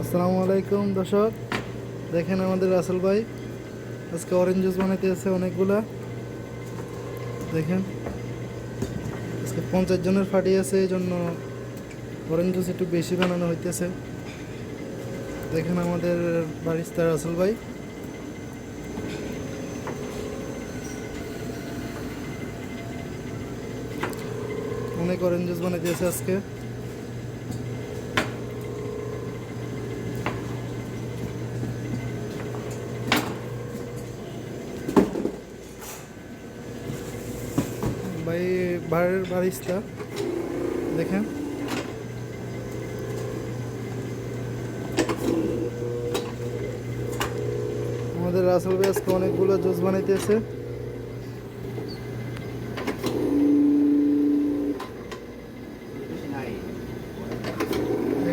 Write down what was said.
আসসালামু আলাইকুম দর্শক, দেখেন আমাদের রাসেল ভাই আজকে অরেঞ্জ জুস বানাইতে আছে অনেকগুলা। দেখেন আজকে 50 জনের পার্টি আছে, এই জন্য অরেঞ্জ জুস একটু বেশি বানানো হইতেছে। দেখেন আমাদের বারিস্তা রাসেল ভাই অনেক অরেঞ্জ জুস বানাইতে আছে আজকে। ভাই বারের বারিস্তা দেখেন আমাদের রাসেল ভাই আজকে অনেকগুলো জুস বানাইতেছে।